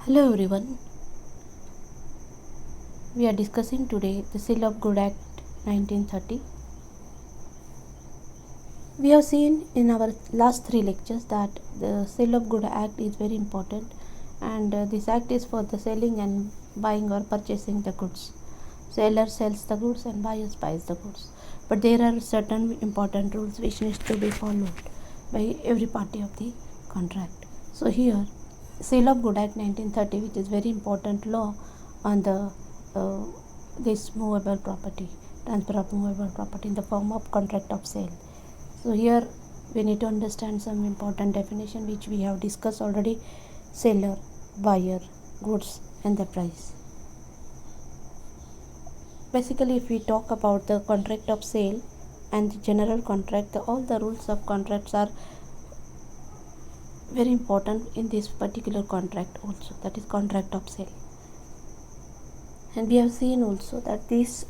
Hello everyone. We are discussing today the Sale of Good Act 1930. We have seen in our last three lectures that the Sale of Good Act is very important, and this act is for the selling and buying or purchasing the goods. Seller sells the goods and buyers buys the goods. But there are certain important rules which needs to be followed by every party of the contract. So here Sale of Good Act 1930, which is very important law on the this movable property, transfer of movable property in the form of contract of sale. So here we need to understand some important definition which we have discussed already: seller, buyer, goods, and the price. Basically, if we talk about the contract of sale and the general contract, all the rules of contracts are very important in this particular contract also, that is contract of sale. And we have seen also that this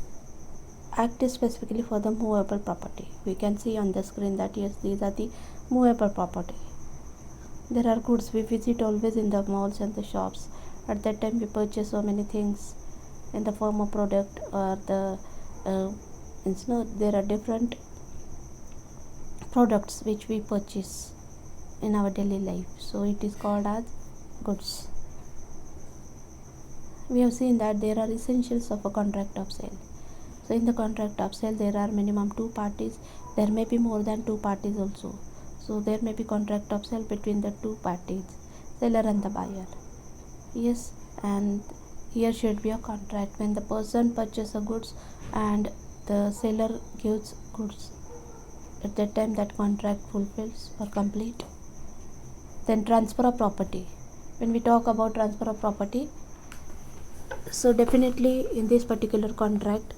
act is specifically for the movable property. We can see on the screen that yes, these are the movable property. There are goods we visit always in the malls and the shops. At that time we purchase so many things in the form of product or the there are different products which we purchase in our daily life, so it is called as goods. We have seen that there are essentials of a contract of sale. So in the contract of sale there are minimum two parties. There may be more than two parties also. So there may be contract of sale between the two parties, seller and the buyer. Yes, and here should be a contract when the person purchases a goods and the seller gives goods. At that time that contract fulfills or complete. Then transfer of property. When we talk about transfer of property, so definitely in this particular contract,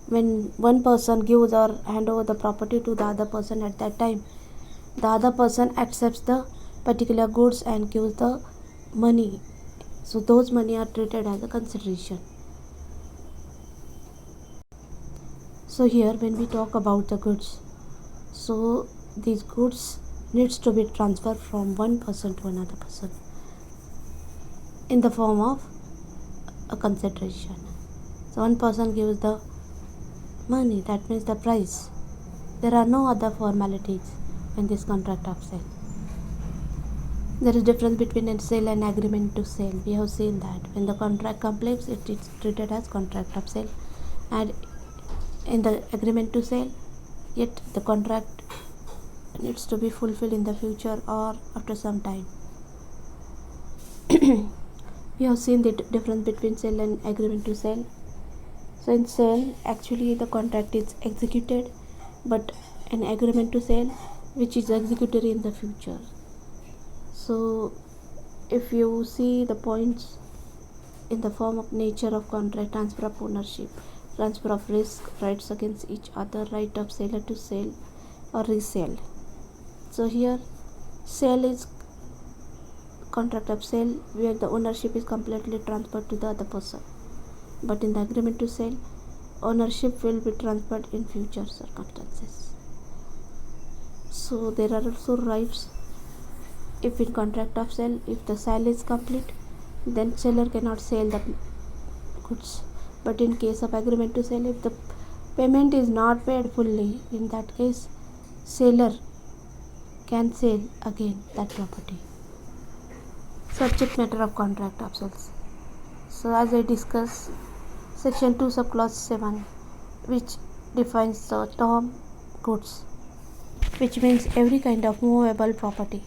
when one person gives or hand over the property to the other person, at that time the other person accepts the particular goods and gives the money. So those money are treated as a consideration. So here when we talk about the goods, so these goods needs to be transferred from one person to another person in the form of a consideration. So one person gives the money, that means the price. There are no other formalities in this contract of sale. There is difference between a sale and agreement to sale. We have seen that when the contract completes, it is treated as contract of sale, and in the agreement to sale, yet the contract needs to be fulfilled in the future or after some time. We have seen the difference between sale and agreement to sale. So in sale, actually the contract is executed, but an agreement to sale which is executed in the future. So if you see the points in the form of nature of contract: transfer of ownership, transfer of risk, rights against each other, right of seller to sell or resell. So here sale is contract of sale where the ownership is completely transferred to the other person, but in the agreement to sale, ownership will be transferred in future circumstances. So there are also rights. If in contract of sale, if the sale is complete, then seller cannot sell the goods. But in case of agreement to sell, if the payment is not paid fully, in that case seller can sell again that property. Subject matter of contract of sales. So as I discussed, section 2 subclause 7, which defines the term goods, which means every kind of movable property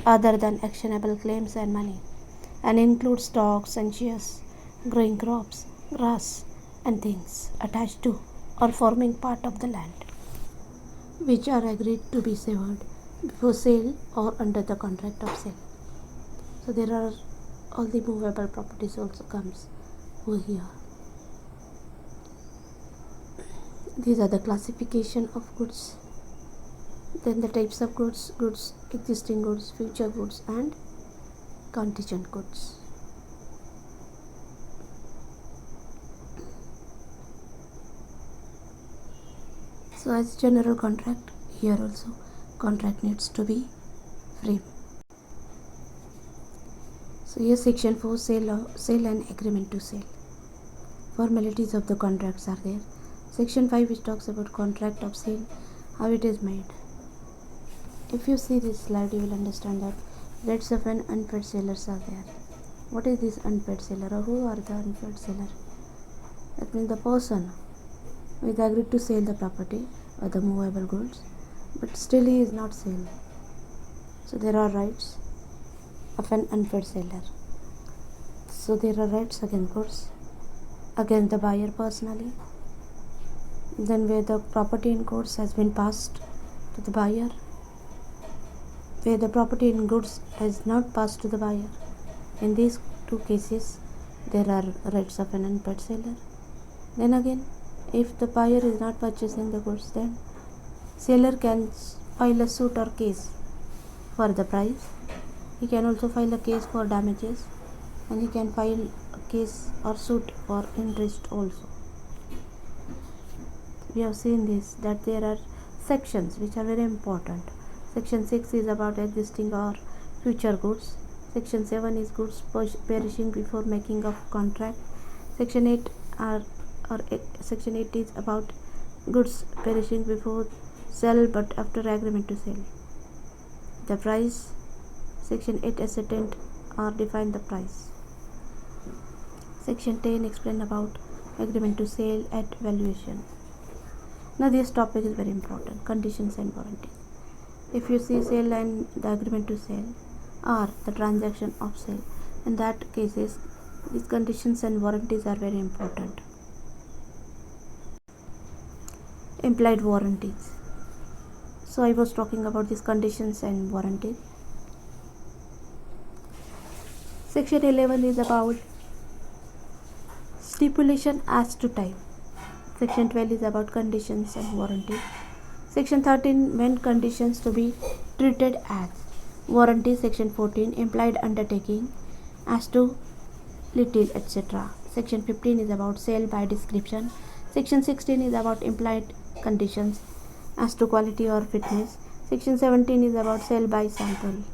other than actionable claims and money, and includes stocks and shares, growing crops, grass, and things attached to or forming part of the land, which are agreed to be severed before sale or under the contract of sale. So there are all the movable properties also comes over here. These are the classification of goods. Then the types of goods: goods, existing goods, future goods, and contingent goods. So as general contract, here also contract needs to be frame. So here section 4, sale and agreement to sale. Formalities of the contracts are there. Section 5, which talks about contract of sale, how it is made. If you see this slide, you will understand that rates of an unpaid sellers are there. What is this unpaid seller, or who are the unpaid seller? That means the person who is agreed to sell the property or the movable goods, but still he is not sale. So there are rights of an unpaid seller. So there are rights against goods, against the buyer personally, then where the property in goods has been passed to the buyer, where the property in goods has not passed to the buyer. In these two cases, there are rights of an unpaid seller. Then again, if the buyer is not purchasing the goods, then seller can file a suit or case for the price. He can also file a case for damages, and he can file a case or suit for interest also. We have seen this, that there are sections which are very important. Section 6 is about existing or future goods. Section 7 is goods perishing before making of contract. Section 8 Section 8 is about goods perishing before sale but after agreement to sell. The price, Section 8 ascertained or define the price. Section 10 explain about agreement to sale at valuation. Now this topic is very important, conditions and warranties. If you see sale and the agreement to sell or the transaction of sale, in that cases these conditions and warranties are very important. Implied warranties. So I was talking about these conditions and warranties. Section 11 is about stipulation as to time. Section 12 is about conditions and warranties. Section 13, when conditions to be treated as warranty. Section 14, implied undertaking as to little, etc. Section 15 is about sale by description. Section 16 is about implied conditions as to quality or fitness. Section 17 is about sale by sample.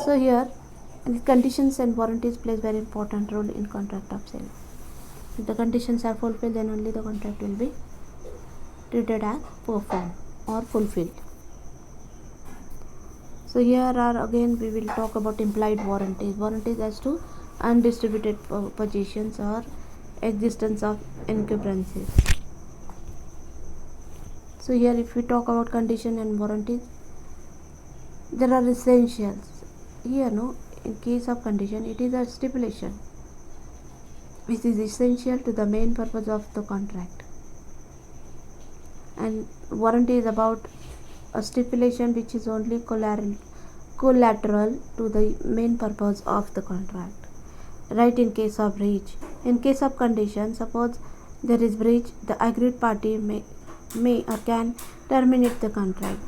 So here the conditions and warranties plays very important role in contract of sale. If the conditions are fulfilled, then only the contract will be treated as performed or fulfilled. So here are again we will talk about implied warranties. Warranties as to undistributed possessions or existence of encumbrances. So here if we talk about condition and warranties, there are essentials. Here in case of condition, it is a stipulation which is essential to the main purpose of the contract, and warranty is about a stipulation which is only collateral to the main purpose of the contract. Right, in case of breach. In case of condition, suppose there is breach, the agreed party may or can terminate the contract.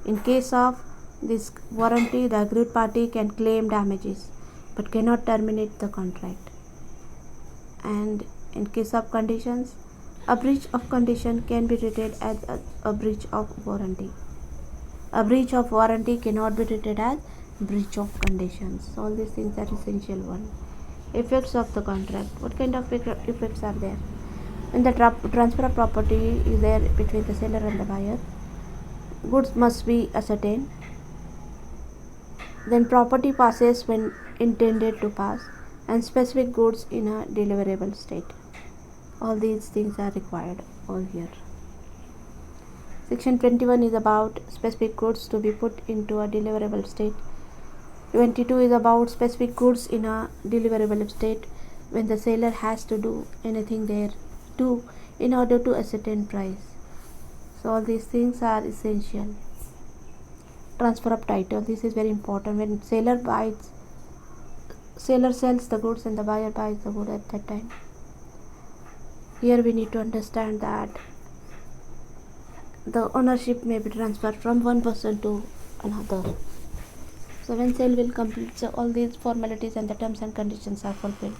In case of this warranty, the agreed party can claim damages but cannot terminate the contract. And in case of conditions, a breach of condition can be treated as a breach of warranty. A breach of warranty cannot be treated as breach of conditions. So all these things are essential one. Effects of the contract. What kind of effects are there? When the transfer of property is there between the seller and the buyer, goods must be ascertained. Then property passes when intended to pass, and specific goods in a deliverable state. All these things are required over here. Section 21 is about specific goods to be put into a deliverable state. 22 is about specific goods in a deliverable state when the seller has to do anything there too in order to ascertain price. So all these things are essential. Transfer of title. This is very important. When seller sells the goods and the buyer buys the good at that time. Here we need to understand that the ownership may be transferred from one person to another. So when sale will complete, so all these formalities and the terms and conditions are fulfilled.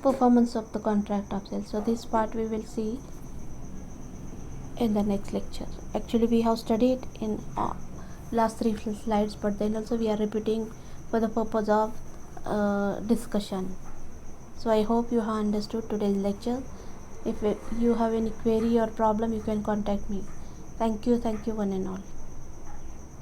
Performance of the contract of sale. So this part we will see in the next lecture. Actually we have studied in last three slides, but then also we are repeating for the purpose of discussion. So I hope you have understood today's lecture. If you have any query or problem, you can contact me. Thank you one and all.